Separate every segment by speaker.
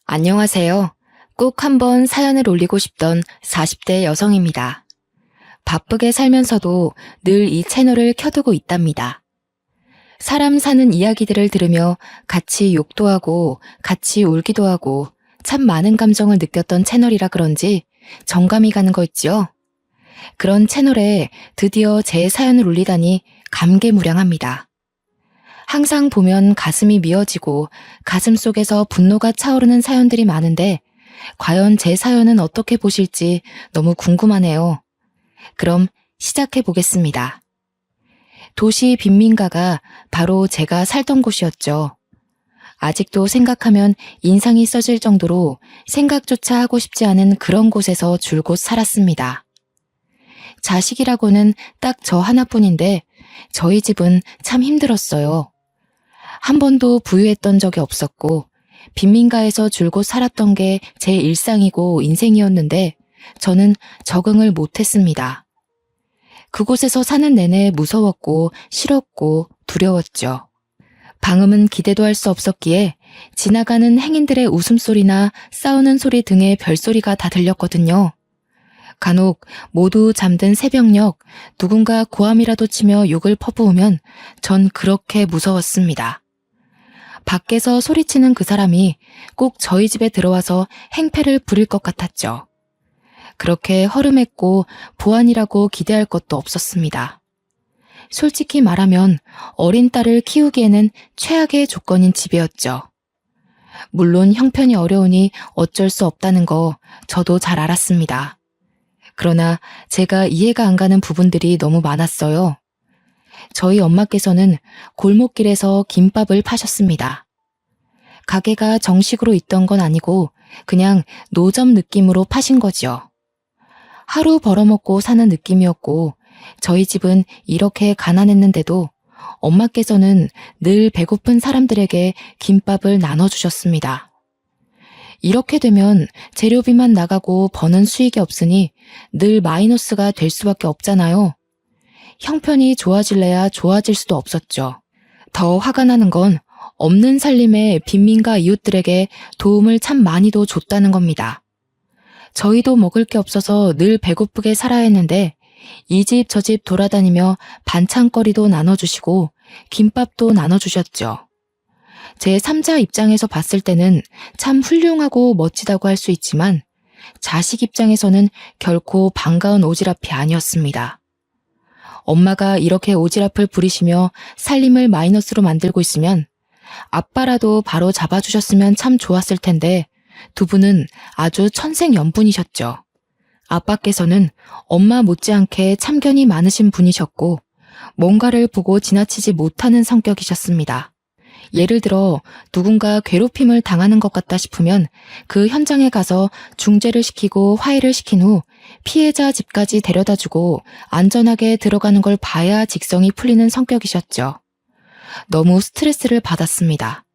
Speaker 1: 안녕하세요. 꼭 한번 사연을 올리고 싶던 40대 여성입니다. 바쁘게 살면서도 늘 이 채널을 켜두고 있답니다. 사람 사는 이야기들을 들으며 같이 욕도 하고 같이 울기도 하고 참 많은 감정을 느꼈던 채널이라 그런지 정감이 가는 거 있죠? 그런 채널에 드디어 제 사연을 올리다니 감개무량합니다. 항상 보면 가슴이 미어지고 가슴 속에서 분노가 차오르는 사연들이 많은데 과연 제 사연은 어떻게 보실지 너무 궁금하네요. 그럼 시작해 보겠습니다. 도시 빈민가가 바로 제가 살던 곳이었죠. 아직도 생각하면 인상이 써질 정도로 생각조차 하고 싶지 않은 그런 곳에서 줄곧 살았습니다. 자식이라고는 딱 저 하나뿐인데 저희 집은 참 힘들었어요. 한 번도 부유했던 적이 없었고 빈민가에서 줄곧 살았던 게 제 일상이고 인생이었는데 저는 적응을 못했습니다. 그곳에서 사는 내내 무서웠고 싫었고 두려웠죠. 방음은 기대도 할 수 없었기에 지나가는 행인들의 웃음소리나 싸우는 소리 등의 별소리가 다 들렸거든요. 간혹 모두 잠든 새벽녘 누군가 고함이라도 치며 욕을 퍼부으면 전 그렇게 무서웠습니다. 밖에서 소리치는 그 사람이 꼭 저희 집에 들어와서 행패를 부릴 것 같았죠. 그렇게 허름했고 보안이라고 기대할 것도 없었습니다. 솔직히 말하면 어린 딸을 키우기에는 최악의 조건인 집이었죠. 물론 형편이 어려우니 어쩔 수 없다는 거 저도 잘 알았습니다. 그러나 제가 이해가 안 가는 부분들이 너무 많았어요. 저희 엄마께서는 골목길에서 김밥을 파셨습니다. 가게가 정식으로 있던 건 아니고 그냥 노점 느낌으로 파신 거죠. 하루 벌어먹고 사는 느낌이었고 저희 집은 이렇게 가난했는데도 엄마께서는 늘 배고픈 사람들에게 김밥을 나눠주셨습니다. 이렇게 되면 재료비만 나가고 버는 수익이 없으니 늘 마이너스가 될 수밖에 없잖아요. 형편이 좋아질래야 좋아질 수도 없었죠. 더 화가 나는 건 없는 살림에 빈민가 이웃들에게 도움을 참 많이도 줬다는 겁니다. 저희도 먹을 게 없어서 늘 배고프게 살아야 했는데 이 집 저 집 돌아다니며 반찬거리도 나눠주시고 김밥도 나눠주셨죠. 제 3자 입장에서 봤을 때는 참 훌륭하고 멋지다고 할 수 있지만 자식 입장에서는 결코 반가운 오지랖이 아니었습니다. 엄마가 이렇게 오지랖을 부리시며 살림을 마이너스로 만들고 있으면 아빠라도 바로 잡아주셨으면 참 좋았을 텐데 두 분은 아주 천생연분이셨죠. 아빠께서는 엄마 못지않게 참견이 많으신 분이셨고 뭔가를 보고 지나치지 못하는 성격이셨습니다. 예를 들어 누군가 괴롭힘을 당하는 것 같다 싶으면 그 현장에 가서 중재를 시키고 화해를 시킨 후 피해자 집까지 데려다주고 안전하게 들어가는 걸 봐야 직성이 풀리는 성격이셨죠. 너무 스트레스를 받았습니다.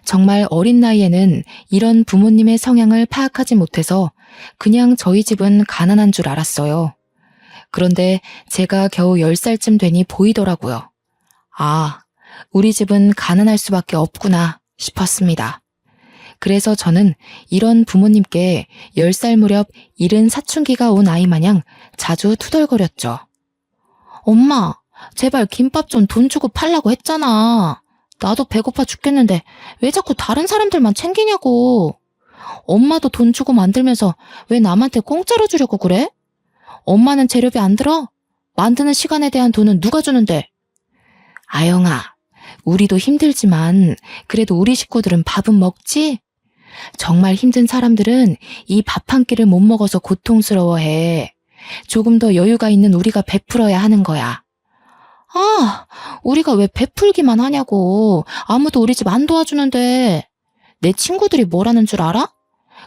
Speaker 1: 정말 어린 나이에는 이런 부모님의 성향을 파악하지 못해서 그냥 저희 집은 가난한 줄 알았어요. 그런데 제가 겨우 10살쯤 되니 보이더라고요. 아, 우리 집은 가난할 수밖에 없구나 싶었습니다. 그래서 저는 이런 부모님께 10살 무렵 이른 사춘기가 온 아이 마냥 자주 투덜거렸죠. 엄마, 제발 김밥 좀 돈 주고 팔라고 했잖아. 나도 배고파 죽겠는데 왜 자꾸 다른 사람들만 챙기냐고. 엄마도 돈 주고 만들면서 왜 남한테 공짜로 주려고 그래? 엄마는 재료비 안 들어? 만드는 시간에 대한 돈은 누가 주는데? 아영아, 우리도 힘들지만 그래도 우리 식구들은 밥은 먹지? 정말 힘든 사람들은 이 밥 한 끼를 못 먹어서 고통스러워해. 조금 더 여유가 있는 우리가 베풀어야 하는 거야. 아, 우리가 왜 베풀기만 하냐고. 아무도 우리 집 안 도와주는데. 내 친구들이 뭐라는 줄 알아?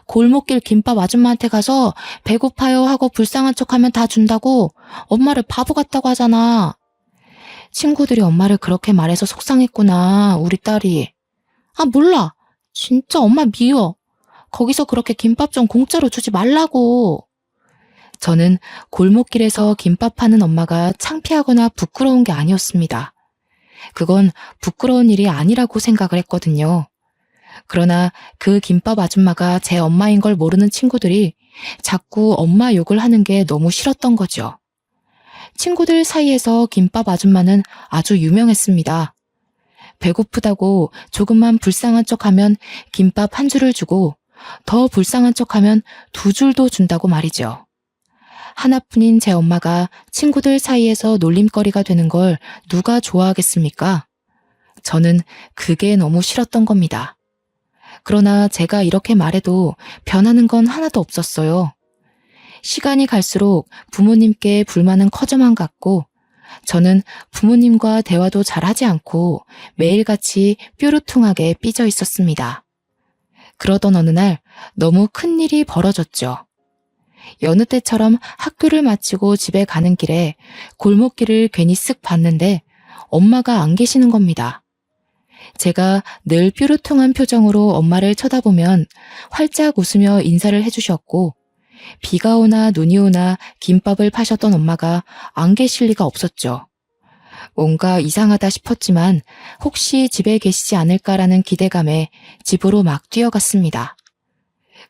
Speaker 1: 골목길 김밥 아줌마한테 가서 배고파요 하고 불쌍한 척하면 다 준다고 엄마를 바보 같다고 하잖아. 친구들이 엄마를 그렇게 말해서 속상했구나, 우리 딸이. 아, 몰라. 진짜 엄마 미워. 거기서 그렇게 김밥 좀 공짜로 주지 말라고. 저는 골목길에서 김밥 파는 엄마가 창피하거나 부끄러운 게 아니었습니다. 그건 부끄러운 일이 아니라고 생각을 했거든요. 그러나 그 김밥 아줌마가 제 엄마인 걸 모르는 친구들이 자꾸 엄마 욕을 하는 게 너무 싫었던 거죠. 친구들 사이에서 김밥 아줌마는 아주 유명했습니다. 배고프다고 조금만 불쌍한 척하면 김밥 한 줄을 주고 더 불쌍한 척하면 두 줄도 준다고 말이죠. 하나뿐인 제 엄마가 친구들 사이에서 놀림거리가 되는 걸 누가 좋아하겠습니까? 저는 그게 너무 싫었던 겁니다. 그러나 제가 이렇게 말해도 변하는 건 하나도 없었어요. 시간이 갈수록 부모님께 불만은 커져만 갔고 저는 부모님과 대화도 잘하지 않고 매일같이 뾰루퉁하게 삐져 있었습니다. 그러던 어느 날 너무 큰 일이 벌어졌죠. 여느 때처럼 학교를 마치고 집에 가는 길에 골목길을 괜히 쓱 봤는데 엄마가 안 계시는 겁니다. 제가 늘 뾰루퉁한 표정으로 엄마를 쳐다보면 활짝 웃으며 인사를 해주셨고 비가 오나 눈이 오나 김밥을 파셨던 엄마가 안 계실 리가 없었죠. 뭔가 이상하다 싶었지만 혹시 집에 계시지 않을까라는 기대감에 집으로 막 뛰어갔습니다.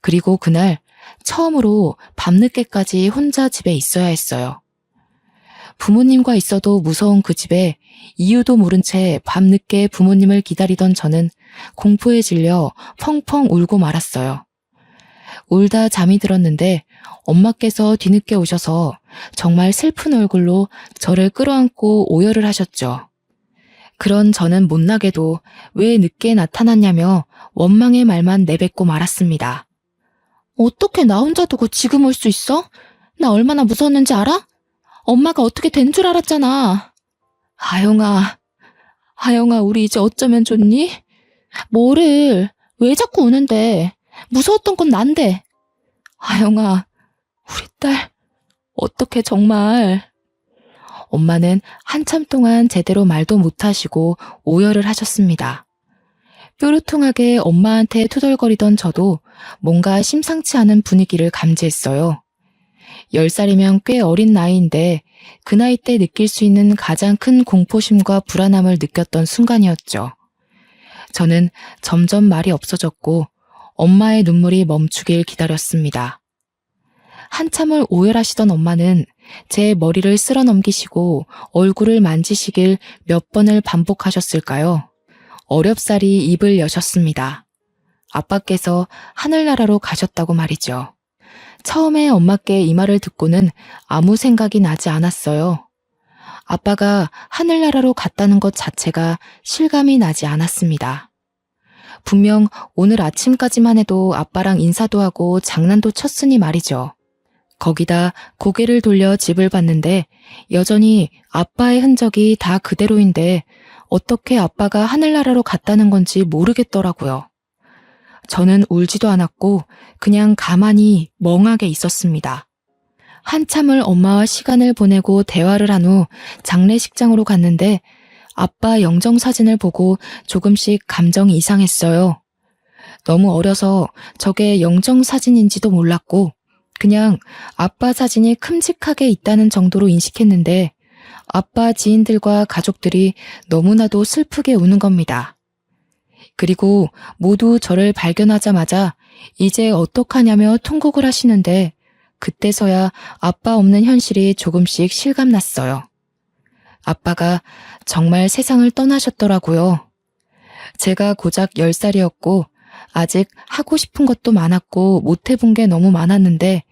Speaker 1: 그리고 그날 처음으로 밤늦게까지 혼자 집에 있어야 했어요. 부모님과 있어도 무서운 그 집에 이유도 모른 채 밤늦게 부모님을 기다리던 저는 공포에 질려 펑펑 울고 말았어요. 울다 잠이 들었는데 엄마께서 뒤늦게 오셔서 정말 슬픈 얼굴로 저를 끌어안고 오열을 하셨죠. 그런 저는 못나게도 왜 늦게 나타났냐며 원망의 말만 내뱉고 말았습니다. 어떻게 나 혼자 두고 지금 올 수 있어? 나 얼마나 무서웠는지 알아? 엄마가 어떻게 된 줄 알았잖아. 아영아, 우리 이제 어쩌면 좋니? 뭐를, 왜 자꾸 우는데? 무서웠던 건 난데. 아영아, 우리 딸, 어떡해 정말. 엄마는 한참 동안 제대로 말도 못하시고 오열을 하셨습니다. 뾰루퉁하게 엄마한테 투덜거리던 저도 뭔가 심상치 않은 분위기를 감지했어요. 10살이면 꽤 어린 나이인데 그 나이 때 느낄 수 있는 가장 큰 공포심과 불안함을 느꼈던 순간이었죠. 저는 점점 말이 없어졌고 엄마의 눈물이 멈추길 기다렸습니다. 한참을 오열하시던 엄마는 제 머리를 쓸어 넘기시고 얼굴을 만지시길 몇 번을 반복하셨을까요? 어렵사리 입을 여셨습니다. 아빠께서 하늘나라로 가셨다고 말이죠. 처음에 엄마께 이 말을 듣고는 아무 생각이 나지 않았어요. 아빠가 하늘나라로 갔다는 것 자체가 실감이 나지 않았습니다. 분명 오늘 아침까지만 해도 아빠랑 인사도 하고 장난도 쳤으니 말이죠. 거기다 고개를 돌려 집을 봤는데 여전히 아빠의 흔적이 다 그대로인데 어떻게 아빠가 하늘나라로 갔다는 건지 모르겠더라고요. 저는 울지도 않았고 그냥 가만히 멍하게 있었습니다. 한참을 엄마와 시간을 보내고 대화를 한 후 장례식장으로 갔는데 아빠 영정사진을 보고 조금씩 감정이 이상했어요. 너무 어려서 저게 영정사진인지도 몰랐고 그냥 아빠 사진이 큼직하게 있다는 정도로 인식했는데 아빠 지인들과 가족들이 너무나도 슬프게 우는 겁니다. 그리고 모두 저를 발견하자마자 이제 어떡하냐며 통곡을 하시는데 그때서야 아빠 없는 현실이 조금씩 실감났어요. 아빠가 정말 세상을 떠나셨더라고요. 제가 고작 10살이었고 아직 하고 싶은 것도 많았고 못 해본 게 너무 많았는데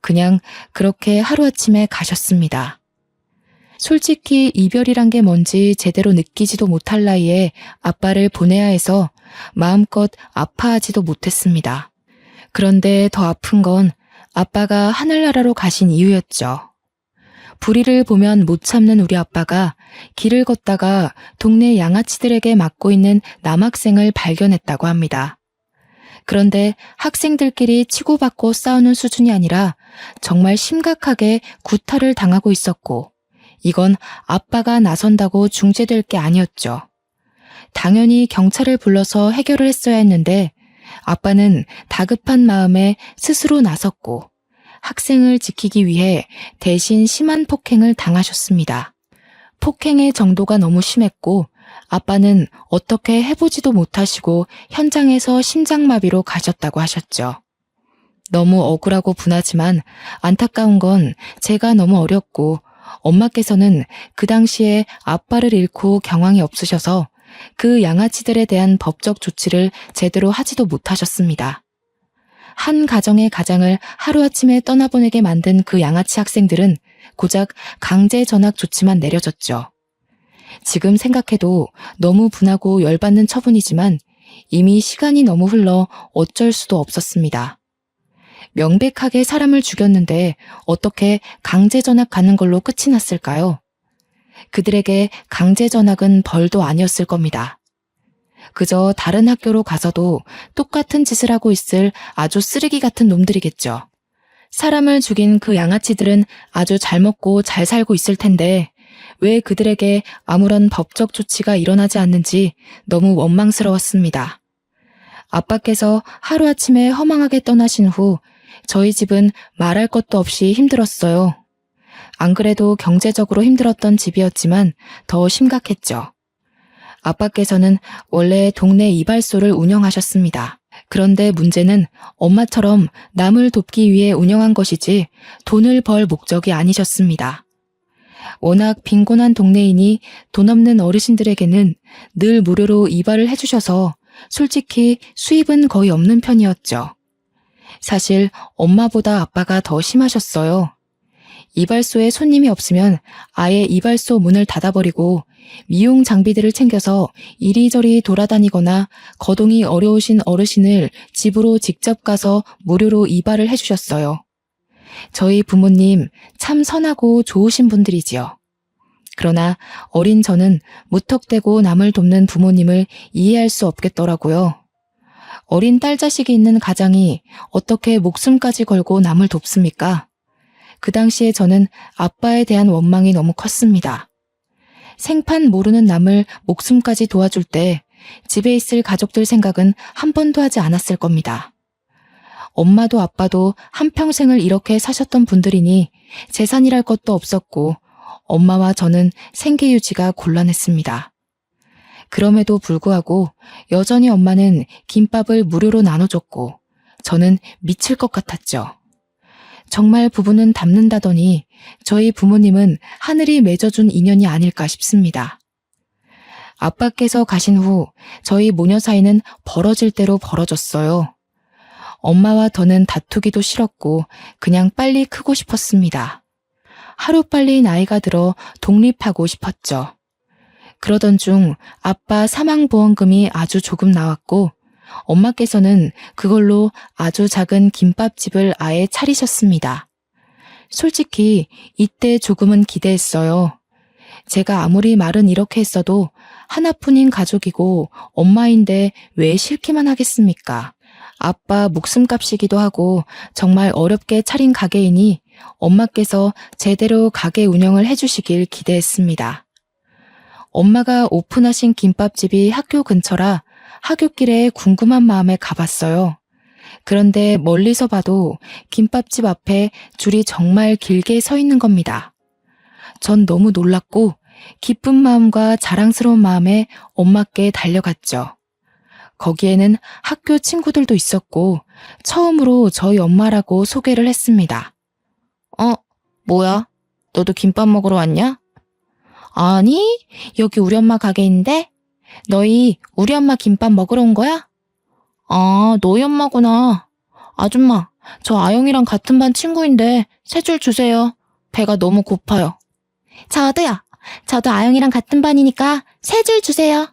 Speaker 1: 그냥 그렇게 하루아침에 가셨습니다. 솔직히 이별이란 게 뭔지 제대로 느끼지도 못할 나이에 아빠를 보내야 해서 마음껏 아파하지도 못했습니다. 그런데 더 아픈 건 아빠가 하늘나라로 가신 이유였죠. 불의를 보면 못 참는 우리 아빠가 길을 걷다가 동네 양아치들에게 맞고 있는 남학생을 발견했다고 합니다. 그런데 학생들끼리 치고받고 싸우는 수준이 아니라 정말 심각하게 구타를 당하고 있었고 이건 아빠가 나선다고 중재될 게 아니었죠. 당연히 경찰을 불러서 해결을 했어야 했는데 아빠는 다급한 마음에 스스로 나섰고 학생을 지키기 위해 대신 심한 폭행을 당하셨습니다. 폭행의 정도가 너무 심했고 아빠는 어떻게 해보지도 못하시고 현장에서 심장마비로 가셨다고 하셨죠. 너무 억울하고 분하지만 안타까운 건 제가 너무 어렸고 엄마께서는 그 당시에 아빠를 잃고 경황이 없으셔서 그 양아치들에 대한 법적 조치를 제대로 하지도 못하셨습니다. 한 가정의 가장을 하루아침에 떠나보내게 만든 그 양아치 학생들은 고작 강제 전학 조치만 내려졌죠. 지금 생각해도 너무 분하고 열받는 처분이지만 이미 시간이 너무 흘러 어쩔 수도 없었습니다. 명백하게 사람을 죽였는데 어떻게 강제 전학 가는 걸로 끝이 났을까요? 그들에게 강제 전학은 벌도 아니었을 겁니다. 그저 다른 학교로 가서도 똑같은 짓을 하고 있을 아주 쓰레기 같은 놈들이겠죠. 사람을 죽인 그 양아치들은 아주 잘 먹고 잘 살고 있을 텐데 왜 그들에게 아무런 법적 조치가 일어나지 않는지 너무 원망스러웠습니다. 아빠께서 하루아침에 허망하게 떠나신 후 저희 집은 말할 것도 없이 힘들었어요. 안 그래도 경제적으로 힘들었던 집이었지만 더 심각했죠. 아빠께서는 원래 동네 이발소를 운영하셨습니다. 그런데 문제는 엄마처럼 남을 돕기 위해 운영한 것이지 돈을 벌 목적이 아니셨습니다. 워낙 빈곤한 동네이니 돈 없는 어르신들에게는 늘 무료로 이발을 해주셔서 솔직히 수입은 거의 없는 편이었죠. 사실 엄마보다 아빠가 더 심하셨어요. 이발소에 손님이 없으면 아예 이발소 문을 닫아버리고 미용 장비들을 챙겨서 이리저리 돌아다니거나 거동이 어려우신 어르신을 집으로 직접 가서 무료로 이발을 해주셨어요. 저희 부모님 참 선하고 좋으신 분들이지요. 그러나 어린 저는 무턱대고 남을 돕는 부모님을 이해할 수 없겠더라고요. 어린 딸 자식이 있는 가장이 어떻게 목숨까지 걸고 남을 돕습니까? 그 당시에 저는 아빠에 대한 원망이 너무 컸습니다. 생판 모르는 남을 목숨까지 도와줄 때 집에 있을 가족들 생각은 한 번도 하지 않았을 겁니다. 엄마도 아빠도 한평생을 이렇게 사셨던 분들이니 재산이랄 것도 없었고 엄마와 저는 생계 유지가 곤란했습니다. 그럼에도 불구하고 여전히 엄마는 김밥을 무료로 나눠줬고 저는 미칠 것 같았죠. 정말 부부는 닮는다더니 저희 부모님은 하늘이 맺어준 인연이 아닐까 싶습니다. 아빠께서 가신 후 저희 모녀 사이는 벌어질 대로 벌어졌어요. 엄마와 저는 다투기도 싫었고 그냥 빨리 크고 싶었습니다. 하루빨리 나이가 들어 독립하고 싶었죠. 그러던 중 아빠 사망보험금이 아주 조금 나왔고 엄마께서는 그걸로 아주 작은 김밥집을 아예 차리셨습니다. 솔직히 이때 조금은 기대했어요. 제가 아무리 말은 이렇게 했어도 하나뿐인 가족이고 엄마인데 왜 싫기만 하겠습니까? 아빠 목숨값이기도 하고 정말 어렵게 차린 가게이니 엄마께서 제대로 가게 운영을 해주시길 기대했습니다. 엄마가 오픈하신 김밥집이 학교 근처라 하굣길에 궁금한 마음에 가봤어요. 그런데 멀리서 봐도 김밥집 앞에 줄이 정말 길게 서 있는 겁니다. 전 너무 놀랐고 기쁜 마음과 자랑스러운 마음에 엄마께 달려갔죠. 거기에는 학교 친구들도 있었고 처음으로 저희 엄마라고 소개를 했습니다. 뭐야? 너도 김밥 먹으러 왔냐? 아니, 여기 우리 엄마 가게인데? 너희 우리 엄마 김밥 먹으러 온 거야? 아, 너희 엄마구나. 아줌마, 저 아영이랑 같은 반 친구인데 세 줄 주세요. 배가 너무 고파요. 저도요. 저도 아영이랑 같은 반이니까 세 줄 주세요.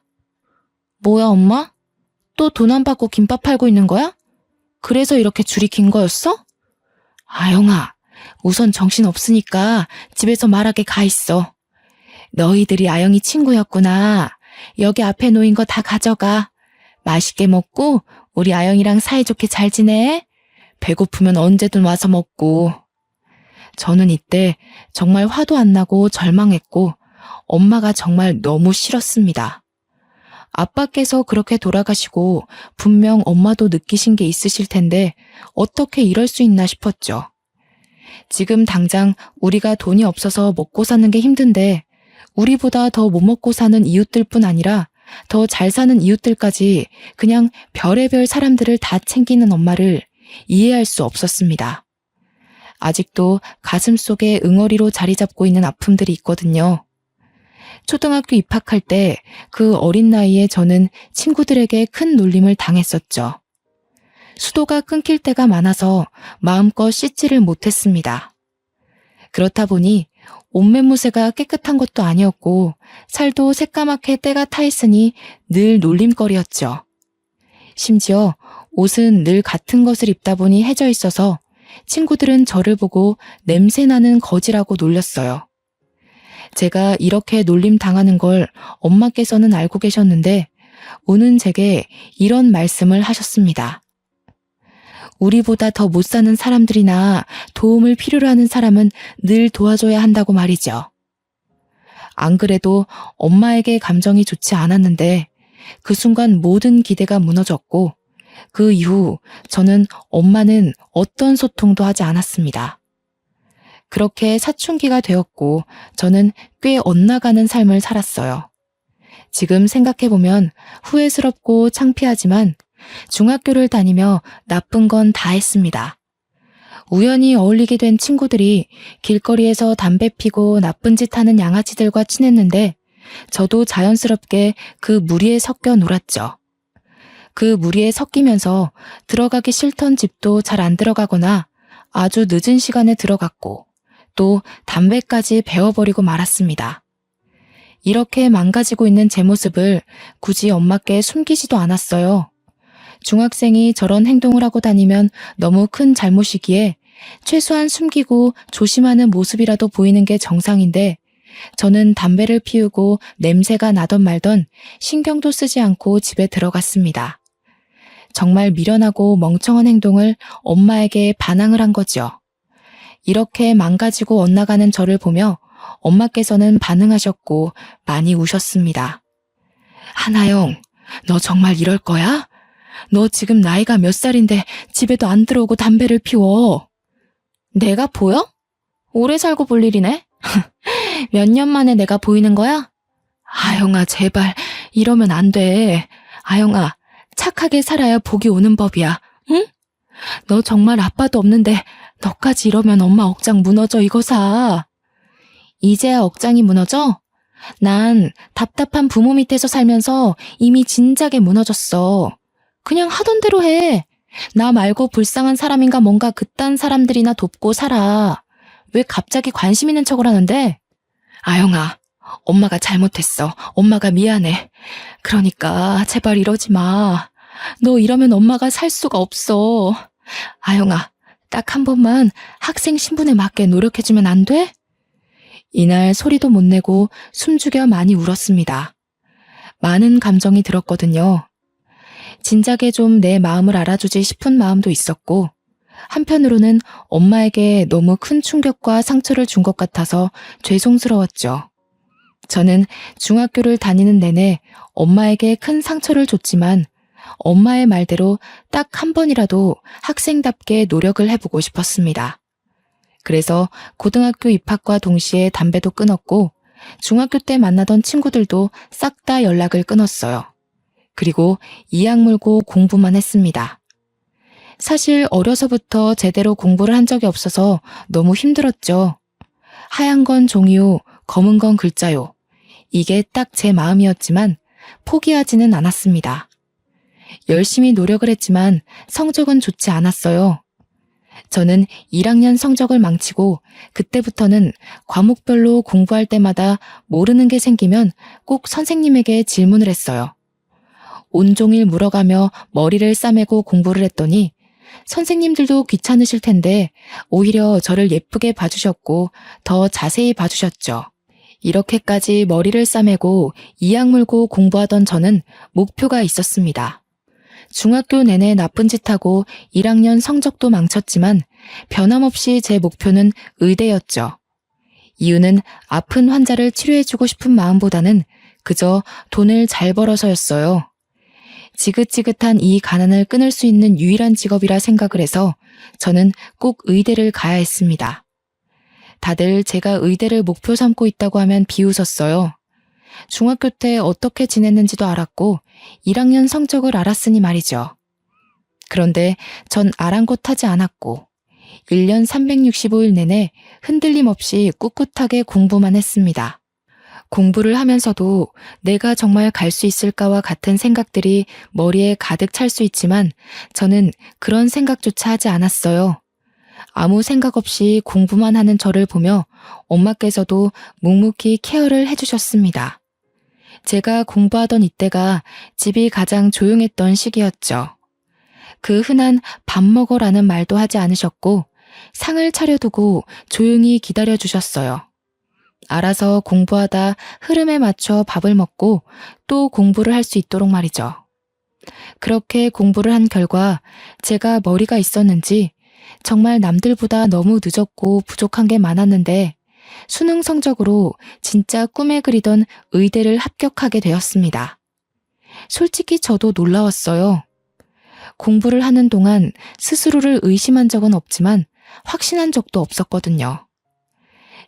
Speaker 1: 뭐야, 엄마? 또 돈 안 받고 김밥 팔고 있는 거야? 그래서 이렇게 줄이 긴 거였어? 아영아, 우선 정신 없으니까 집에서 말하게 가 있어. 너희들이 아영이 친구였구나. 여기 앞에 놓인 거 다 가져가. 맛있게 먹고 우리 아영이랑 사이좋게 잘 지내. 배고프면 언제든 와서 먹고. 저는 이때 정말 화도 안 나고 절망했고 엄마가 정말 너무 싫었습니다. 아빠께서 그렇게 돌아가시고 분명 엄마도 느끼신 게 있으실 텐데 어떻게 이럴 수 있나 싶었죠. 지금 당장 우리가 돈이 없어서 먹고 사는 게 힘든데 우리보다 더 못 먹고 사는 이웃들뿐 아니라 더 잘 사는 이웃들까지 그냥 별의별 사람들을 다 챙기는 엄마를 이해할 수 없었습니다. 아직도 가슴속에 응어리로 자리 잡고 있는 아픔들이 있거든요. 초등학교 입학할 때 그 어린 나이에 저는 친구들에게 큰 놀림을 당했었죠. 수도가 끊길 때가 많아서 마음껏 씻지를 못했습니다. 그렇다 보니 옷매무새가 깨끗한 것도 아니었고 살도 새까맣게 때가 타 있으니 늘 놀림거리였죠. 심지어 옷은 늘 같은 것을 입다 보니 해져 있어서 친구들은 저를 보고 냄새나는 거지라고 놀렸어요. 제가 이렇게 놀림 당하는 걸 엄마께서는 알고 계셨는데 우는 제게 이런 말씀을 하셨습니다. 우리보다 더 못 사는 사람들이나 도움을 필요로 하는 사람은 늘 도와줘야 한다고 말이죠. 안 그래도 엄마에게 감정이 좋지 않았는데 그 순간 모든 기대가 무너졌고 그 이후 저는 엄마는 어떤 소통도 하지 않았습니다. 그렇게 사춘기가 되었고 저는 꽤 엇나가는 삶을 살았어요. 지금 생각해보면 후회스럽고 창피하지만 중학교를 다니며 나쁜 건 다 했습니다. 우연히 어울리게 된 친구들이 길거리에서 담배 피고 나쁜 짓 하는 양아치들과 친했는데 저도 자연스럽게 그 무리에 섞여 놀았죠. 그 무리에 섞이면서 들어가기 싫던 집도 잘 안 들어가거나 아주 늦은 시간에 들어갔고 또 담배까지 배워버리고 말았습니다. 이렇게 망가지고 있는 제 모습을 굳이 엄마께 숨기지도 않았어요. 중학생이 저런 행동을 하고 다니면 너무 큰 잘못이기에 최소한 숨기고 조심하는 모습이라도 보이는 게 정상인데 저는 담배를 피우고 냄새가 나던 말던 신경도 쓰지 않고 집에 들어갔습니다. 정말 미련하고 멍청한 행동을 엄마에게 반항을 한 거죠. 이렇게 망가지고 엇나가는 저를 보며 엄마께서는 반응하셨고 많이 우셨습니다. 하나영, 너 정말 이럴 거야? 너 지금 나이가 몇 살인데 집에도 안 들어오고 담배를 피워. 내가 보여? 오래 살고 볼 일이네? 몇 년 만에 내가 보이는 거야? 아영아, 제발 이러면 안 돼. 아영아, 착하게 살아야 복이 오는 법이야. 응? 너 정말 아빠도 없는데 너까지 이러면 엄마 억장 무너져 이거사. 이제야 억장이 무너져? 난 답답한 부모 밑에서 살면서 이미 진작에 무너졌어. 그냥 하던 대로 해. 나 말고 불쌍한 사람인가 뭔가 그딴 사람들이나 돕고 살아. 왜 갑자기 관심 있는 척을 하는데? 아영아, 엄마가 잘못했어. 엄마가 미안해. 그러니까 제발 이러지 마. 너 이러면 엄마가 살 수가 없어. 아영아, 딱 한 번만 학생 신분에 맞게 노력해주면 안 돼? 이날 소리도 못 내고 숨죽여 많이 울었습니다. 많은 감정이 들었거든요. 진작에 좀 내 마음을 알아주지 싶은 마음도 있었고 한편으로는 엄마에게 너무 큰 충격과 상처를 준 것 같아서 죄송스러웠죠. 저는 중학교를 다니는 내내 엄마에게 큰 상처를 줬지만 엄마의 말대로 딱 한 번이라도 학생답게 노력을 해보고 싶었습니다. 그래서 고등학교 입학과 동시에 담배도 끊었고 중학교 때 만나던 친구들도 싹 다 연락을 끊었어요. 그리고 이악 물고 공부만 했습니다. 사실 어려서부터 제대로 공부를 한 적이 없어서 너무 힘들었죠. 하얀 건 종이요, 검은 건 글자요. 이게 딱 제 마음이었지만 포기하지는 않았습니다. 열심히 노력을 했지만 성적은 좋지 않았어요. 저는 1학년 성적을 망치고 그때부터는 과목별로 공부할 때마다 모르는 게 생기면 꼭 선생님에게 질문을 했어요. 온종일 물어가며 머리를 싸매고 공부를 했더니 선생님들도 귀찮으실 텐데 오히려 저를 예쁘게 봐주셨고 더 자세히 봐주셨죠. 이렇게까지 머리를 싸매고 이악 물고 공부하던 저는 목표가 있었습니다. 중학교 내내 나쁜 짓 하고 1학년 성적도 망쳤지만 변함없이 제 목표는 의대였죠. 이유는 아픈 환자를 치료해주고 싶은 마음보다는 그저 돈을 잘 벌어서였어요. 지긋지긋한 이 가난을 끊을 수 있는 유일한 직업이라 생각을 해서 저는 꼭 의대를 가야 했습니다. 다들 제가 의대를 목표 삼고 있다고 하면 비웃었어요. 중학교 때 어떻게 지냈는지도 알았고 1학년 성적을 알았으니 말이죠. 그런데 전 아랑곳하지 않았고 1년 365일 내내 흔들림 없이 꿋꿋하게 공부만 했습니다. 공부를 하면서도 내가 정말 갈 수 있을까와 같은 생각들이 머리에 가득 찰 수 있지만 저는 그런 생각조차 하지 않았어요. 아무 생각 없이 공부만 하는 저를 보며 엄마께서도 묵묵히 케어를 해주셨습니다. 제가 공부하던 이때가 집이 가장 조용했던 시기였죠. 그 흔한 밥 먹어라는 말도 하지 않으셨고 상을 차려두고 조용히 기다려주셨어요. 알아서 공부하다 흐름에 맞춰 밥을 먹고 또 공부를 할 수 있도록 말이죠. 그렇게 공부를 한 결과 제가 머리가 있었는지 정말 남들보다 너무 늦었고 부족한 게 많았는데 수능 성적으로 진짜 꿈에 그리던 의대를 합격하게 되었습니다. 솔직히 저도 놀라웠어요. 공부를 하는 동안 스스로를 의심한 적은 없지만 확신한 적도 없었거든요.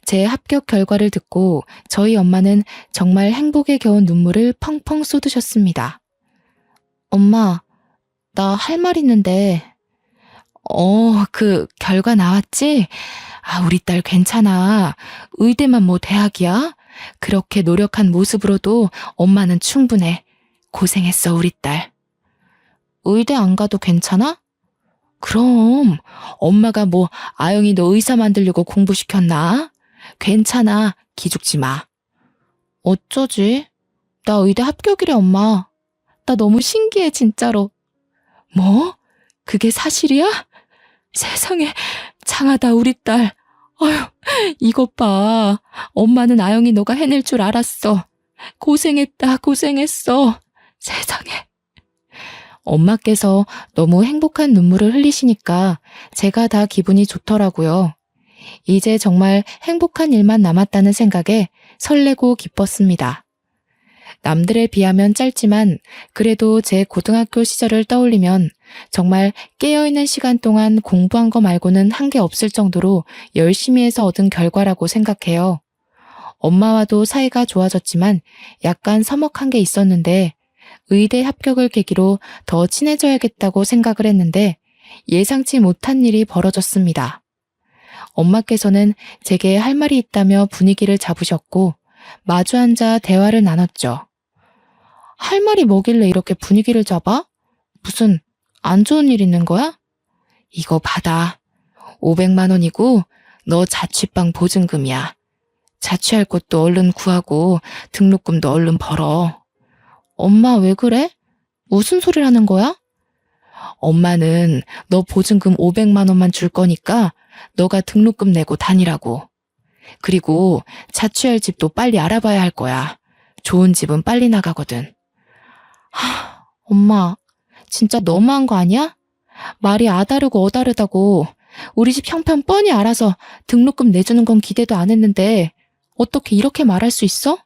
Speaker 1: 제 합격 결과를 듣고 저희 엄마는 정말 행복에 겨운 눈물을 펑펑 쏟으셨습니다. 엄마, 나 할 말 있는데. 그 결과 나왔지? 우리 딸 괜찮아. 의대만 뭐 대학이야? 그렇게 노력한 모습으로도 엄마는 충분해. 고생했어, 우리 딸. 의대 안 가도 괜찮아? 그럼 엄마가 뭐 아영이 너 의사 만들려고 공부시켰나? 괜찮아, 기죽지 마. 어쩌지? 나 의대 합격이래, 엄마. 나 너무 신기해, 진짜로. 뭐? 그게 사실이야? 세상에, 장하다, 우리 딸. 어휴, 이것 봐. 엄마는 아영이 너가 해낼 줄 알았어. 고생했다, 고생했어. 세상에. 엄마께서 너무 행복한 눈물을 흘리시니까 제가 다 기분이 좋더라고요. 이제 정말 행복한 일만 남았다는 생각에 설레고 기뻤습니다. 남들에 비하면 짧지만 그래도 제 고등학교 시절을 떠올리면 정말 깨어있는 시간 동안 공부한 거 말고는 한 게 없을 정도로 열심히 해서 얻은 결과라고 생각해요. 엄마와도 사이가 좋아졌지만 약간 서먹한 게 있었는데 의대 합격을 계기로 더 친해져야겠다고 생각을 했는데 예상치 못한 일이 벌어졌습니다. 엄마께서는 제게 할 말이 있다며 분위기를 잡으셨고 마주 앉아 대화를 나눴죠. 할 말이 뭐길래 이렇게 분위기를 잡아? 무슨 안 좋은 일 있는 거야? 이거 받아. 500만 원이고 너 자취방 보증금이야. 자취할 곳도 얼른 구하고 등록금도 얼른 벌어. 엄마 왜 그래? 무슨 소리를 하는 거야? 엄마는 너 보증금 500만 원만 줄 거니까 너가 등록금 내고 다니라고. 그리고 자취할 집도 빨리 알아봐야 할 거야. 좋은 집은 빨리 나가거든. 엄마, 진짜 너무한 거 아니야? 말이 아다르고 어다르다고. 우리 집 형편 뻔히 알아서 등록금 내주는 건 기대도 안 했는데 어떻게 이렇게 말할 수 있어?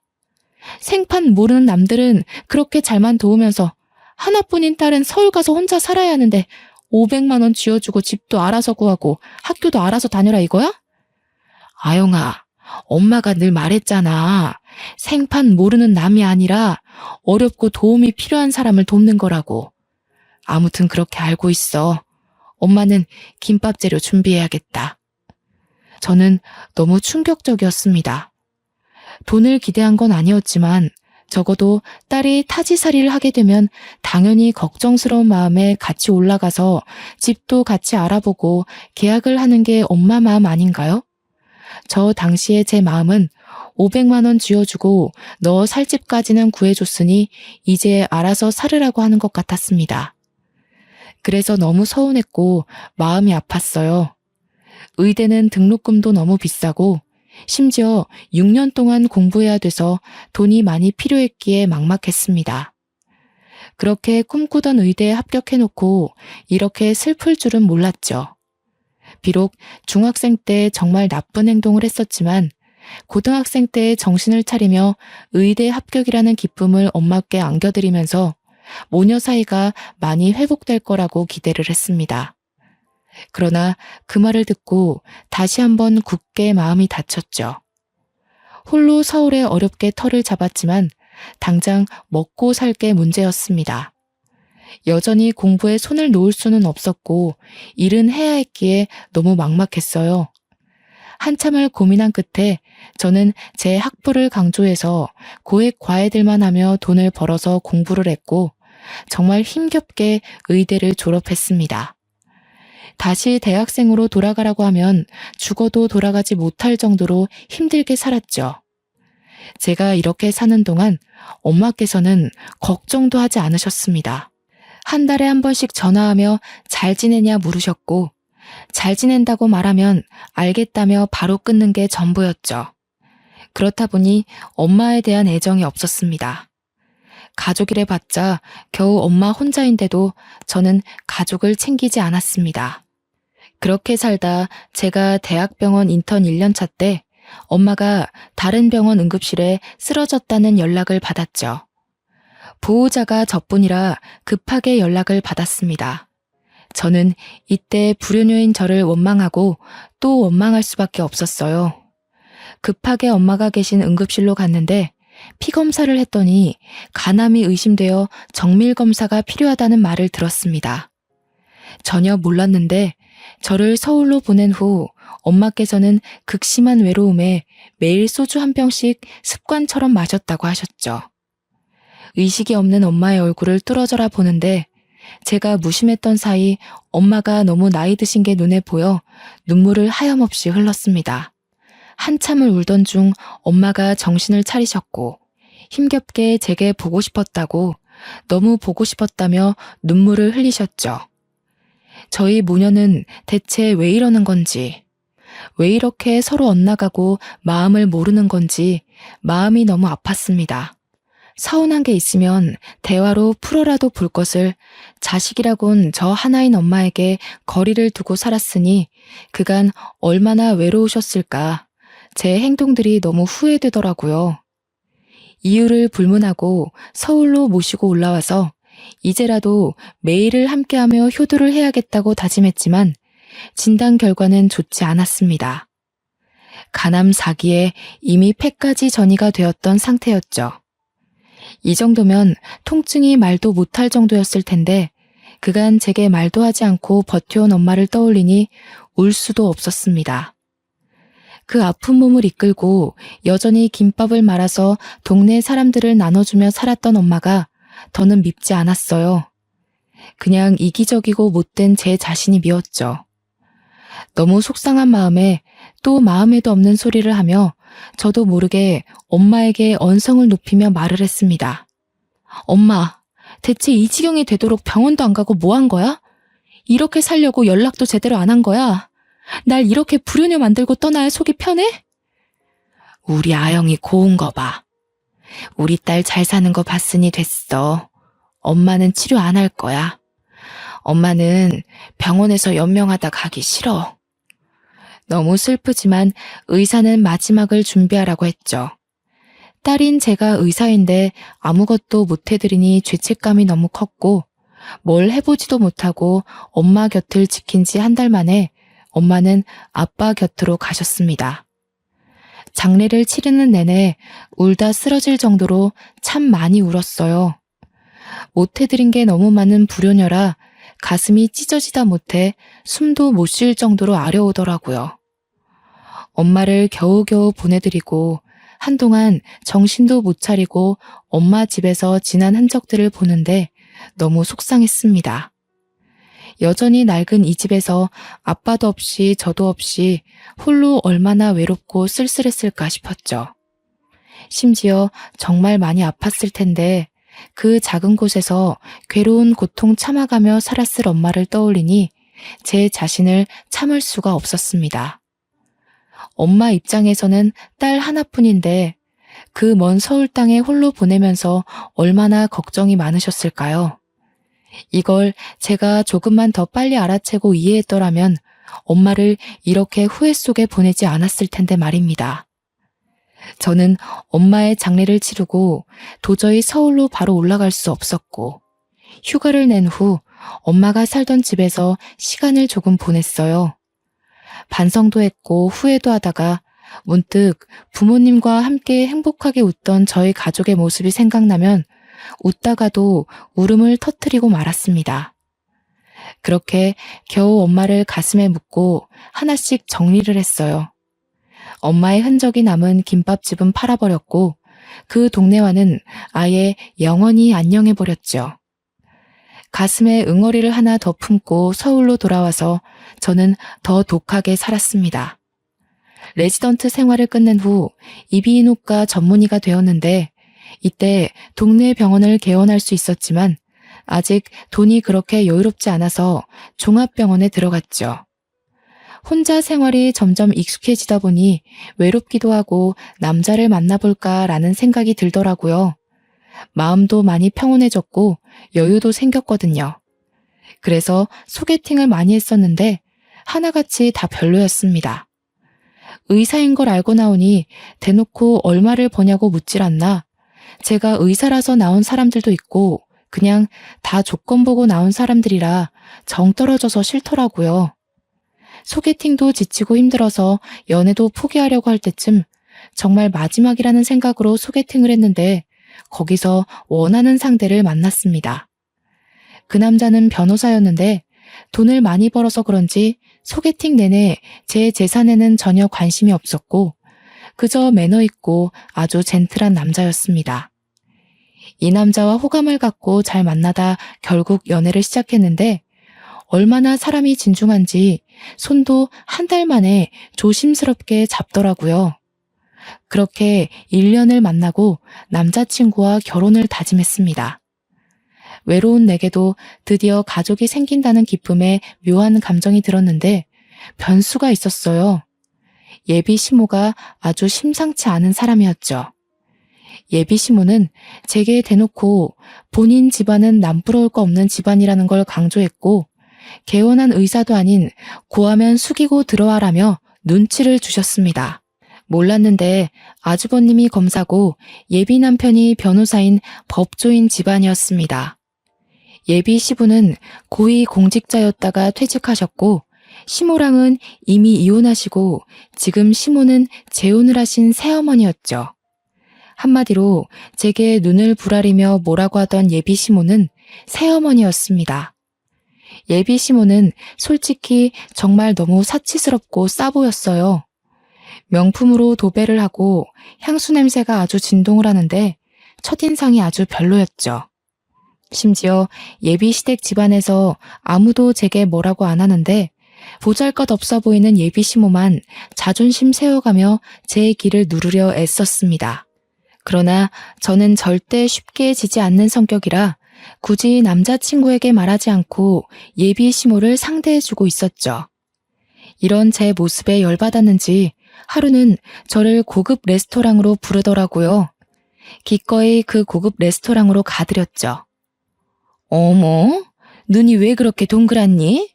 Speaker 1: 생판 모르는 남들은 그렇게 잘만 도우면서 하나뿐인 딸은 서울 가서 혼자 살아야 하는데 500만 원 쥐어주고 집도 알아서 구하고 학교도 알아서 다녀라 이거야? 아영아, 엄마가 늘 말했잖아. 생판 모르는 남이 아니라 어렵고 도움이 필요한 사람을 돕는 거라고. 아무튼 그렇게 알고 있어. 엄마는 김밥 재료 준비해야겠다. 저는 너무 충격적이었습니다. 돈을 기대한 건 아니었지만 적어도 딸이 타지살이를 하게 되면 당연히 걱정스러운 마음에 같이 올라가서 집도 같이 알아보고 계약을 하는 게 엄마 마음 아닌가요? 저 당시에 제 마음은 500만 원 쥐어주고 너 살 집까지는 구해줬으니 이제 알아서 살으라고 하는 것 같았습니다. 그래서 너무 서운했고 마음이 아팠어요. 의대는 등록금도 너무 비싸고 심지어 6년 동안 공부해야 돼서 돈이 많이 필요했기에 막막했습니다. 그렇게 꿈꾸던 의대에 합격해놓고 이렇게 슬플 줄은 몰랐죠. 비록 중학생 때 정말 나쁜 행동을 했었지만 고등학생 때 정신을 차리며 의대 합격이라는 기쁨을 엄마께 안겨드리면서 모녀 사이가 많이 회복될 거라고 기대를 했습니다. 그러나 그 말을 듣고 다시 한번 굳게 마음이 닫혔죠. 홀로 서울에 어렵게 터를 잡았지만 당장 먹고 살 게 문제였습니다. 여전히 공부에 손을 놓을 수는 없었고 일은 해야 했기에 너무 막막했어요. 한참을 고민한 끝에 저는 제 학부를 강조해서 고액 과외들만 하며 돈을 벌어서 공부를 했고 정말 힘겹게 의대를 졸업했습니다. 다시 대학생으로 돌아가라고 하면 죽어도 돌아가지 못할 정도로 힘들게 살았죠. 제가 이렇게 사는 동안 엄마께서는 걱정도 하지 않으셨습니다. 한 달에 한 번씩 전화하며 잘 지내냐 물으셨고 잘 지낸다고 말하면 알겠다며 바로 끊는 게 전부였죠. 그렇다 보니 엄마에 대한 애정이 없었습니다. 가족이래 봤자 겨우 엄마 혼자인데도 저는 가족을 챙기지 않았습니다. 그렇게 살다 제가 대학병원 인턴 1년차 때 엄마가 다른 병원 응급실에 쓰러졌다는 연락을 받았죠. 보호자가 저뿐이라 급하게 연락을 받았습니다. 저는 이때 불효녀인 저를 원망하고 또 원망할 수밖에 없었어요. 급하게 엄마가 계신 응급실로 갔는데 피검사를 했더니 간암이 의심되어 정밀검사가 필요하다는 말을 들었습니다. 전혀 몰랐는데 저를 서울로 보낸 후 엄마께서는 극심한 외로움에 매일 소주 한 병씩 습관처럼 마셨다고 하셨죠. 의식이 없는 엄마의 얼굴을 뚫어져라 보는데 제가 무심했던 사이 엄마가 너무 나이 드신 게 눈에 보여 눈물을 하염없이 흘렀습니다. 한참을 울던 중 엄마가 정신을 차리셨고 힘겹게 제게 보고 싶었다고 너무 보고 싶었다며 눈물을 흘리셨죠. 저희 모녀는 대체 왜 이러는 건지, 왜 이렇게 서로 엇나가고 마음을 모르는 건지 마음이 너무 아팠습니다. 서운한 게 있으면 대화로 풀어라도 볼 것을 자식이라곤 저 하나인 엄마에게 거리를 두고 살았으니 그간 얼마나 외로우셨을까. 제 행동들이 너무 후회되더라고요. 이유를 불문하고 서울로 모시고 올라와서 이제라도 매일을 함께하며 효도를 해야겠다고 다짐했지만 진단 결과는 좋지 않았습니다. 간암 4기에 이미 폐까지 전이가 되었던 상태였죠. 이 정도면 통증이 말도 못할 정도였을 텐데 그간 제게 말도 하지 않고 버텨온 엄마를 떠올리니 울 수도 없었습니다. 그 아픈 몸을 이끌고 여전히 김밥을 말아서 동네 사람들을 나눠주며 살았던 엄마가 더는 밉지 않았어요. 그냥 이기적이고 못된 제 자신이 미웠죠. 너무 속상한 마음에 또 마음에도 없는 소리를 하며 저도 모르게 엄마에게 언성을 높이며 말을 했습니다. 엄마, 대체 이 지경이 되도록 병원도 안 가고 뭐 한 거야? 이렇게 살려고 연락도 제대로 안 한 거야? 날 이렇게 불효녀 만들고 떠나야 속이 편해? 우리 아영이 고운 거 봐. 우리 딸 잘 사는 거 봤으니 됐어. 엄마는 치료 안 할 거야. 엄마는 병원에서 연명하다 가기 싫어. 너무 슬프지만 의사는 마지막을 준비하라고 했죠. 딸인 제가 의사인데 아무것도 못 해드리니 죄책감이 너무 컸고 뭘 해보지도 못하고 엄마 곁을 지킨 지 한 달 만에 엄마는 아빠 곁으로 가셨습니다. 장례를 치르는 내내 울다 쓰러질 정도로 참 많이 울었어요. 못 해드린 게 너무 많은 불효녀라 가슴이 찢어지다 못해 숨도 못 쉴 정도로 아려오더라고요. 엄마를 겨우겨우 보내드리고 한동안 정신도 못 차리고 엄마 집에서 지난 흔적들을 보는데 너무 속상했습니다. 여전히 낡은 이 집에서 아빠도 없이 저도 없이 홀로 얼마나 외롭고 쓸쓸했을까 싶었죠. 심지어 정말 많이 아팠을 텐데 그 작은 곳에서 괴로운 고통 참아가며 살았을 엄마를 떠올리니 제 자신을 참을 수가 없었습니다. 엄마 입장에서는 딸 하나뿐인데 그 먼 서울 땅에 홀로 보내면서 얼마나 걱정이 많으셨을까요? 이걸 제가 조금만 더 빨리 알아채고 이해했더라면 엄마를 이렇게 후회 속에 보내지 않았을 텐데 말입니다. 저는 엄마의 장례를 치르고 도저히 서울로 바로 올라갈 수 없었고 휴가를 낸 후 엄마가 살던 집에서 시간을 조금 보냈어요. 반성도 했고 후회도 하다가 문득 부모님과 함께 행복하게 웃던 저희 가족의 모습이 생각나면 웃다가도 울음을 터뜨리고 말았습니다. 그렇게 겨우 엄마를 가슴에 묻고 하나씩 정리를 했어요. 엄마의 흔적이 남은 김밥집은 팔아버렸고 그 동네와는 아예 영원히 안녕해버렸죠. 가슴에 응어리를 하나 더 품고 서울로 돌아와서 저는 더 독하게 살았습니다. 레지던트 생활을 끝낸 후 이비인후과 전문의가 되었는데 이때 동네 병원을 개원할 수 있었지만 아직 돈이 그렇게 여유롭지 않아서 종합병원에 들어갔죠. 혼자 생활이 점점 익숙해지다 보니 외롭기도 하고 남자를 만나볼까라는 생각이 들더라고요. 마음도 많이 평온해졌고 여유도 생겼거든요. 그래서 소개팅을 많이 했었는데 하나같이 다 별로였습니다. 의사인 걸 알고 나오니 대놓고 얼마를 버냐고 묻질 않나. 제가 의사라서 나온 사람들도 있고 그냥 다 조건 보고 나온 사람들이라 정 떨어져서 싫더라고요. 소개팅도 지치고 힘들어서 연애도 포기하려고 할 때쯤 정말 마지막이라는 생각으로 소개팅을 했는데 거기서 원하는 상대를 만났습니다. 그 남자는 변호사였는데 돈을 많이 벌어서 그런지 소개팅 내내 제 재산에는 전혀 관심이 없었고 그저 매너 있고 아주 젠틀한 남자였습니다. 이 남자와 호감을 갖고 잘 만나다 결국 연애를 시작했는데 얼마나 사람이 진중한지 손도 한 달 만에 조심스럽게 잡더라고요. 그렇게 1년을 만나고 남자친구와 결혼을 다짐했습니다. 외로운 내게도 드디어 가족이 생긴다는 기쁨에 묘한 감정이 들었는데 변수가 있었어요. 예비 시모가 아주 심상치 않은 사람이었죠. 예비 시모는 제게 대놓고 본인 집안은 남부러울 거 없는 집안이라는 걸 강조했고 개원한 의사도 아닌 고하면 숙이고 들어와라며 눈치를 주셨습니다. 몰랐는데 아주버님이 검사고 예비 남편이 변호사인 법조인 집안이었습니다. 예비 시부는 고위 공직자였다가 퇴직하셨고 시모랑은 이미 이혼하시고 지금 시모는 재혼을 하신 새어머니였죠. 한마디로 제게 눈을 부라리며 뭐라고 하던 예비 시모는 새어머니였습니다. 예비 시모는 솔직히 정말 너무 사치스럽고 싸 보였어요. 명품으로 도배를 하고 향수 냄새가 아주 진동을 하는데 첫인상이 아주 별로였죠. 심지어 예비 시댁 집안에서 아무도 제게 뭐라고 안 하는데 보잘것없어 보이는 예비 시모만 자존심 세워가며 제 길을 누르려 애썼습니다. 그러나 저는 절대 쉽게 지지 않는 성격이라 굳이 남자친구에게 말하지 않고 예비 시모를 상대해주고 있었죠. 이런 제 모습에 열받았는지 하루는 저를 고급 레스토랑으로 부르더라고요. 기꺼이 그 고급 레스토랑으로 가드렸죠. 어머, 눈이 왜 그렇게 동그랗니?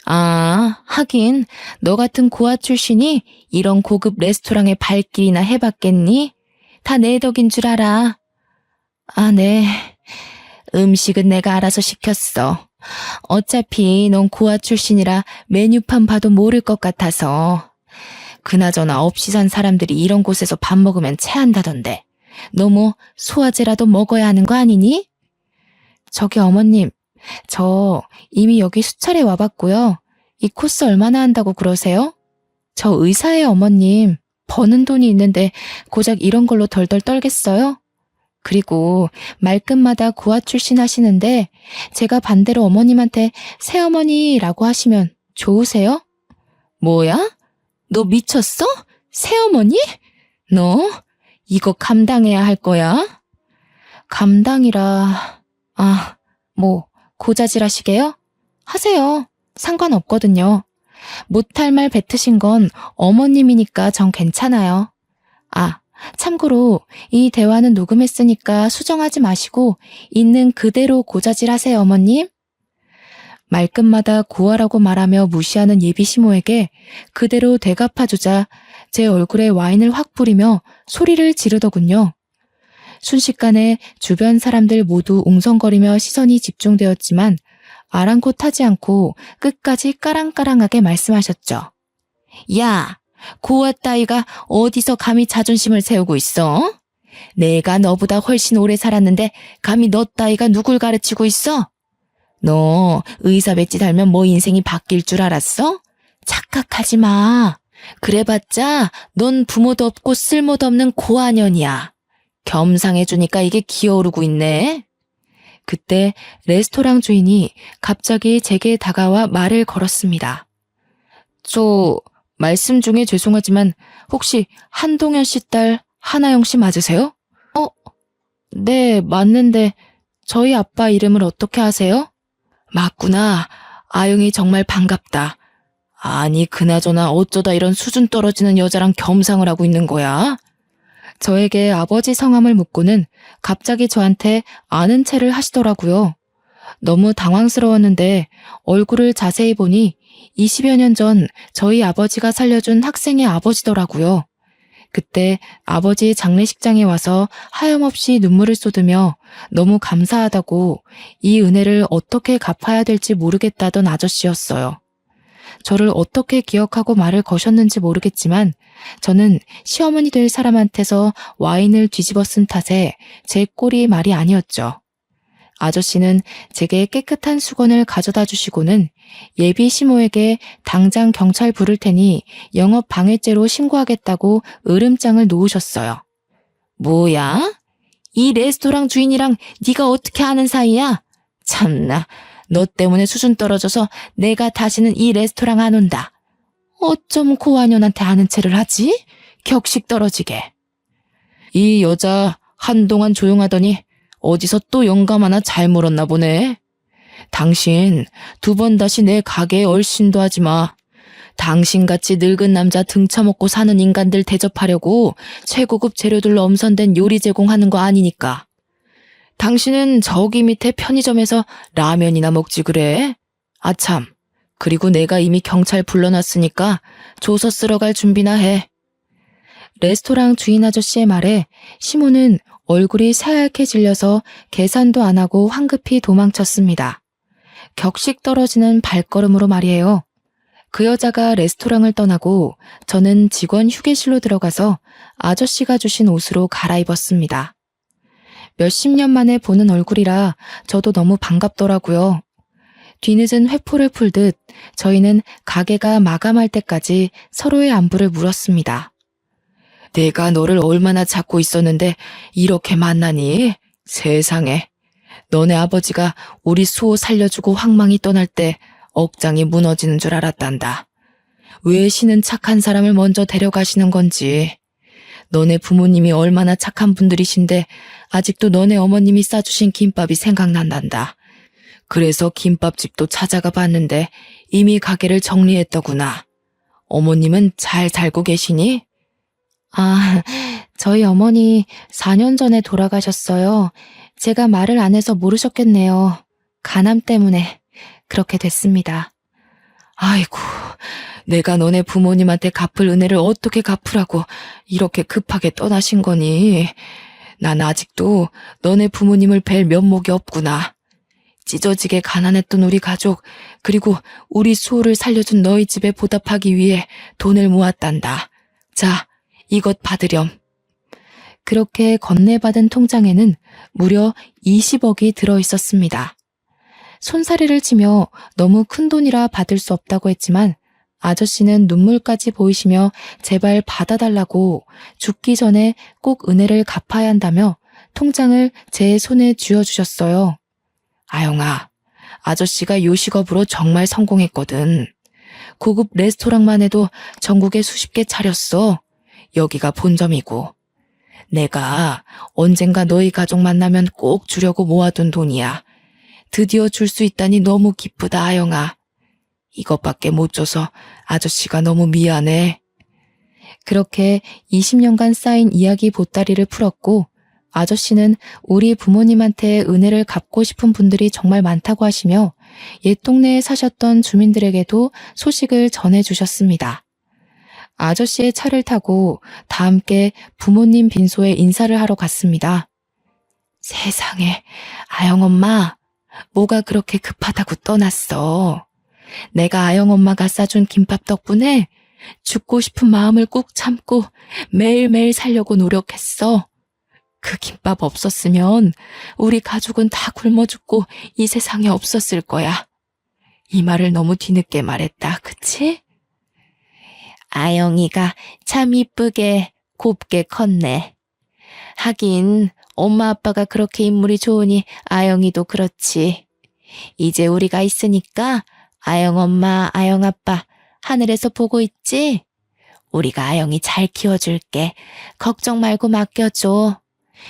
Speaker 1: 아, 하긴 너 같은 고아 출신이 이런 고급 레스토랑에 발길이나 해봤겠니? 다 내 덕인 줄 알아. 아, 네. 음식은 내가 알아서 시켰어. 어차피 넌 고아 출신이라 메뉴판 봐도 모를 것 같아서. 그나저나 없이 산 사람들이 이런 곳에서 밥 먹으면 체한다던데. 너 뭐 소화제라도 먹어야 하는 거 아니니? 저기 어머님, 저 이미 여기 수차례 와봤고요. 이 코스 얼마나 한다고 그러세요? 저 의사예요, 어머님. 버는 돈이 있는데 고작 이런 걸로 덜덜 떨겠어요? 그리고 말끝마다 고아 출신 하시는데 제가 반대로 어머님한테 새어머니라고 하시면 좋으세요? 뭐야? 너 미쳤어? 새어머니? 너 이거 감당해야 할 거야? 감당이라... 뭐 고자질 하시게요? 하세요. 상관없거든요. 못할 말 뱉으신 건 어머님이니까 전 괜찮아요. 참고로 이 대화는 녹음했으니까 수정하지 마시고 있는 그대로 고자질 하세요, 어머님. 말끝마다 고아라고 말하며 무시하는 예비 시모에게 그대로 되갚아주자 제 얼굴에 와인을 확 뿌리며 소리를 지르더군요. 순식간에 주변 사람들 모두 웅성거리며 시선이 집중되었지만 아랑곳하지 않고 끝까지 까랑까랑하게 말씀하셨죠. 야, 고아 따위가 어디서 감히 자존심을 세우고 있어? 내가 너보다 훨씬 오래 살았는데 감히 너 따위가 누굴 가르치고 있어? 너 의사 백지 달면 뭐 인생이 바뀔 줄 알았어? 착각하지 마. 그래봤자 넌 부모도 없고 쓸모도 없는 고아년이야. 겸상해주니까 이게 기어오르고 있네. 그때 레스토랑 주인이 갑자기 제게 다가와 말을 걸었습니다. 저 말씀 중에 죄송하지만 혹시 한동현 씨 딸 하나영 씨 맞으세요? 네, 맞는데 저희 아빠 이름을 어떻게 아세요? 맞구나. 아영이 정말 반갑다. 아니, 그나저나 어쩌다 이런 수준 떨어지는 여자랑 겸상을 하고 있는 거야? 저에게 아버지 성함을 묻고는 갑자기 저한테 아는 체를 하시더라고요. 너무 당황스러웠는데 얼굴을 자세히 보니 20여 년 전 저희 아버지가 살려준 학생의 아버지더라고요. 그때 아버지 장례식장에 와서 하염없이 눈물을 쏟으며 너무 감사하다고 이 은혜를 어떻게 갚아야 될지 모르겠다던 아저씨였어요. 저를 어떻게 기억하고 말을 거셨는지 모르겠지만 저는 시어머니 될 사람한테서 와인을 뒤집어 쓴 탓에 제 꼴이 말이 아니었죠. 아저씨는 제게 깨끗한 수건을 가져다 주시고는 예비 시모에게 당장 경찰 부를 테니 영업 방해죄로 신고하겠다고 으름장을 놓으셨어요. 뭐야? 이 레스토랑 주인이랑 네가 어떻게 아는 사이야? 참나, 너 때문에 수준 떨어져서 내가 다시는 이 레스토랑 안 온다. 어쩜 고아년한테 아는 체를 하지? 격식 떨어지게. 이 여자 한동안 조용하더니 어디서 또 영감 하나 잘 물었나 보네. 당신 2번 다시 내 가게에 얼씬도 하지 마. 당신같이 늙은 남자 등쳐먹고 사는 인간들 대접하려고 최고급 재료들로 엄선된 요리 제공하는 거 아니니까. 당신은 저기 밑에 편의점에서 라면이나 먹지 그래? 아참, 그리고 내가 이미 경찰 불러놨으니까 조서 쓰러 갈 준비나 해. 레스토랑 주인 아저씨의 말에 시모는 얼굴이 새하얗게 질려서 계산도 안 하고 황급히 도망쳤습니다. 격식 떨어지는 발걸음으로 말이에요. 그 여자가 레스토랑을 떠나고 저는 직원 휴게실로 들어가서 아저씨가 주신 옷으로 갈아입었습니다. 몇십 년 만에 보는 얼굴이라 저도 너무 반갑더라고요. 뒤늦은 회포를 풀듯 저희는 가게가 마감할 때까지 서로의 안부를 물었습니다. 내가 너를 얼마나 찾고 있었는데 이렇게 만나니? 세상에. 너네 아버지가 우리 수호 살려주고 황망히 떠날 때 억장이 무너지는 줄 알았단다. 왜 신은 착한 사람을 먼저 데려가시는 건지. 너네 부모님이 얼마나 착한 분들이신데 아직도 너네 어머님이 싸주신 김밥이 생각난단다. 그래서 김밥집도 찾아가 봤는데 이미 가게를 정리했더구나. 어머님은 잘 살고 계시니? 아, 저희 어머니 4년 전에 돌아가셨어요. 제가 말을 안 해서 모르셨겠네요. 간암 때문에 그렇게 됐습니다. 아이고, 내가 너네 부모님한테 갚을 은혜를 어떻게 갚으라고 이렇게 급하게 떠나신 거니? 난 아직도 너네 부모님을 뵐 면목이 없구나. 찢어지게 가난했던 우리 가족, 그리고 우리 수호를 살려준 너희 집에 보답하기 위해 돈을 모았단다. 자, 이것 받으렴. 그렇게 건네받은 통장에는 무려 20억이 들어있었습니다. 손사래를 치며 너무 큰 돈이라 받을 수 없다고 했지만 아저씨는 눈물까지 보이시며 제발 받아달라고 죽기 전에 꼭 은혜를 갚아야 한다며 통장을 제 손에 쥐어주셨어요. 아영아, 아저씨가 요식업으로 정말 성공했거든. 고급 레스토랑만 해도 전국에 수십 개 차렸어. 여기가 본점이고. 내가 언젠가 너희 가족 만나면 꼭 주려고 모아둔 돈이야. 드디어 줄 수 있다니 너무 기쁘다, 아영아. 이것밖에 못 줘서 아저씨가 너무 미안해. 그렇게 20년간 쌓인 이야기 보따리를 풀었고 아저씨는 우리 부모님한테 은혜를 갚고 싶은 분들이 정말 많다고 하시며 옛 동네에 사셨던 주민들에게도 소식을 전해주셨습니다. 아저씨의 차를 타고 다 함께 부모님 빈소에 인사를 하러 갔습니다. 세상에, 아영 엄마, 뭐가 그렇게 급하다고 떠났어. 내가 아영 엄마가 싸준 김밥 덕분에 죽고 싶은 마음을 꾹 참고 매일매일 살려고 노력했어. 그 김밥 없었으면 우리 가족은 다 굶어 죽고 이 세상에 없었을 거야. 이 말을 너무 뒤늦게 말했다, 그치? 아영이가 참 이쁘게 곱게 컸네. 하긴 엄마 아빠가 그렇게 인물이 좋으니 아영이도 그렇지. 이제 우리가 있으니까 아영 엄마, 아영 아빠 하늘에서 보고 있지? 우리가 아영이 잘 키워줄게. 걱정 말고 맡겨줘.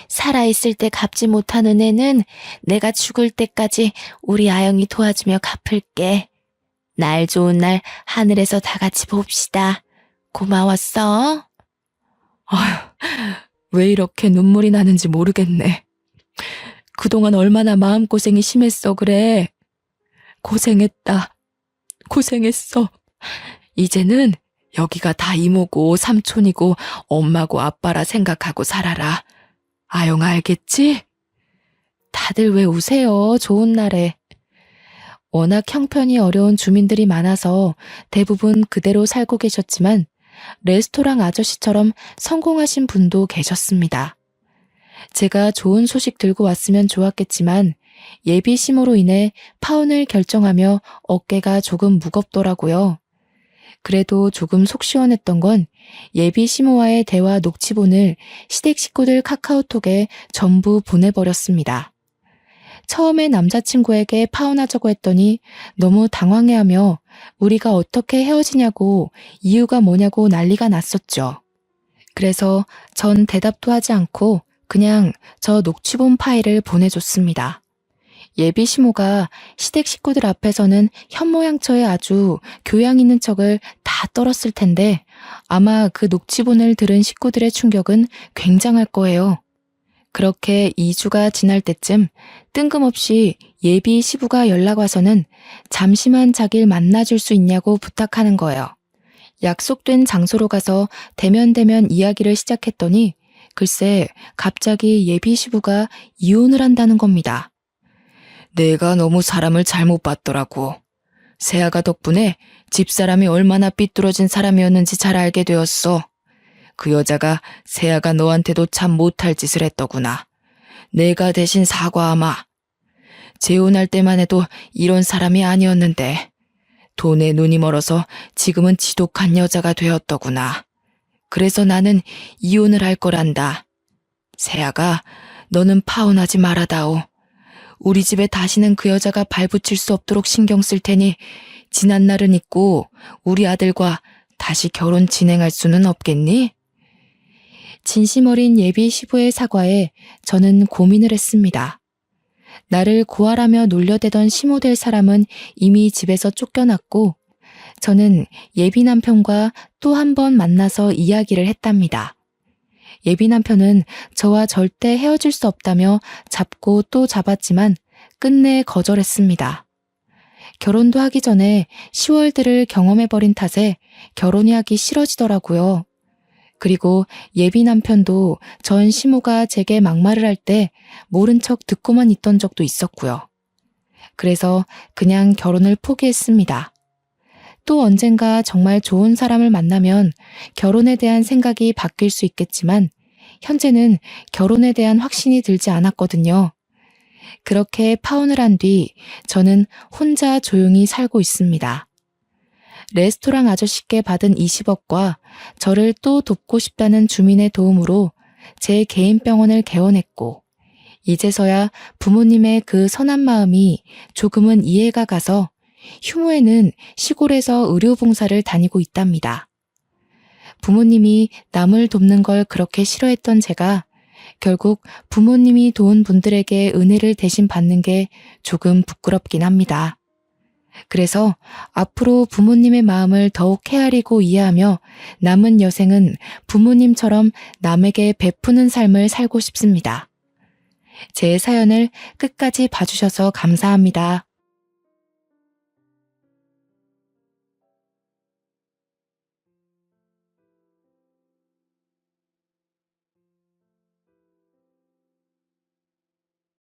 Speaker 1: 살아있을 때 갚지 못한 은혜는 내가 죽을 때까지 우리 아영이 도와주며 갚을게. 날 좋은 날 하늘에서 다 같이 봅시다. 고마웠어. 아휴, 왜 이렇게 눈물이 나는지 모르겠네. 그동안 얼마나 마음고생이 심했어, 그래. 고생했다. 고생했어. 이제는 여기가 다 이모고 삼촌이고 엄마고 아빠라 생각하고 살아라. 아영아, 알겠지? 다들 왜 우세요, 좋은 날에. 워낙 형편이 어려운 주민들이 많아서 대부분 그대로 살고 계셨지만 레스토랑 아저씨처럼 성공하신 분도 계셨습니다. 제가 좋은 소식 들고 왔으면 좋았겠지만 예비 시모로 인해 파혼을 결정하며 어깨가 조금 무겁더라고요. 그래도 조금 속 시원했던 건 예비 시모와의 대화 녹취본을 시댁 식구들 카카오톡에 전부 보내버렸습니다. 처음에 남자친구에게 파혼하자고 했더니 너무 당황해하며 우리가 어떻게 헤어지냐고 이유가 뭐냐고 난리가 났었죠. 그래서 전 대답도 하지 않고 그냥 저 녹취본 파일을 보내줬습니다. 예비 시모가 시댁 식구들 앞에서는 현모양처에 아주 교양 있는 척을 다 떨었을 텐데 아마 그 녹취본을 들은 식구들의 충격은 굉장할 거예요. 그렇게 2주가 지날 때쯤 뜬금없이 예비 시부가 연락 와서는 잠시만 자기를 만나줄 수 있냐고 부탁하는 거예요. 약속된 장소로 가서 대면대면 이야기를 시작했더니 글쎄 갑자기 예비 시부가 이혼을 한다는 겁니다. 내가 너무 사람을 잘못 봤더라고. 세아가 덕분에 집사람이 얼마나 삐뚤어진 사람이었는지 잘 알게 되었어. 그 여자가 세아가 너한테도 참 못할 짓을 했더구나. 내가 대신 사과하마. 재혼할 때만 해도 이런 사람이 아니었는데 돈에 눈이 멀어서 지금은 지독한 여자가 되었더구나. 그래서 나는 이혼을 할 거란다. 세아가 너는 파혼하지 말아다오. 우리 집에 다시는 그 여자가 발붙일 수 없도록 신경 쓸 테니 지난 날은 잊고 우리 아들과 다시 결혼 진행할 수는 없겠니? 진심 어린 예비 시부의 사과에 저는 고민을 했습니다. 나를 고아라며 놀려대던 시모될 사람은 이미 집에서 쫓겨났고 저는 예비 남편과 또 한 번 만나서 이야기를 했답니다. 예비 남편은 저와 절대 헤어질 수 없다며 잡고 또 잡았지만 끝내 거절했습니다. 결혼도 하기 전에 시월들을 경험해버린 탓에 결혼이 하기 싫어지더라고요. 그리고 예비 남편도 전 시모가 제게 막말을 할 때 모른 척 듣고만 있던 적도 있었고요. 그래서 그냥 결혼을 포기했습니다. 또 언젠가 정말 좋은 사람을 만나면 결혼에 대한 생각이 바뀔 수 있겠지만 현재는 결혼에 대한 확신이 들지 않았거든요. 그렇게 파혼을 한 뒤 저는 혼자 조용히 살고 있습니다. 레스토랑 아저씨께 받은 20억과 저를 또 돕고 싶다는 주민의 도움으로 제 개인 병원을 개원했고 이제서야 부모님의 그 선한 마음이 조금은 이해가 가서 휴무에는 시골에서 의료봉사를 다니고 있답니다. 부모님이 남을 돕는 걸 그렇게 싫어했던 제가 결국 부모님이 도운 분들에게 은혜를 대신 받는 게 조금 부끄럽긴 합니다. 그래서 앞으로 부모님의 마음을 더욱 헤아리고 이해하며 남은 여생은 부모님처럼 남에게 베푸는 삶을 살고 싶습니다. 제 사연을 끝까지 봐주셔서 감사합니다.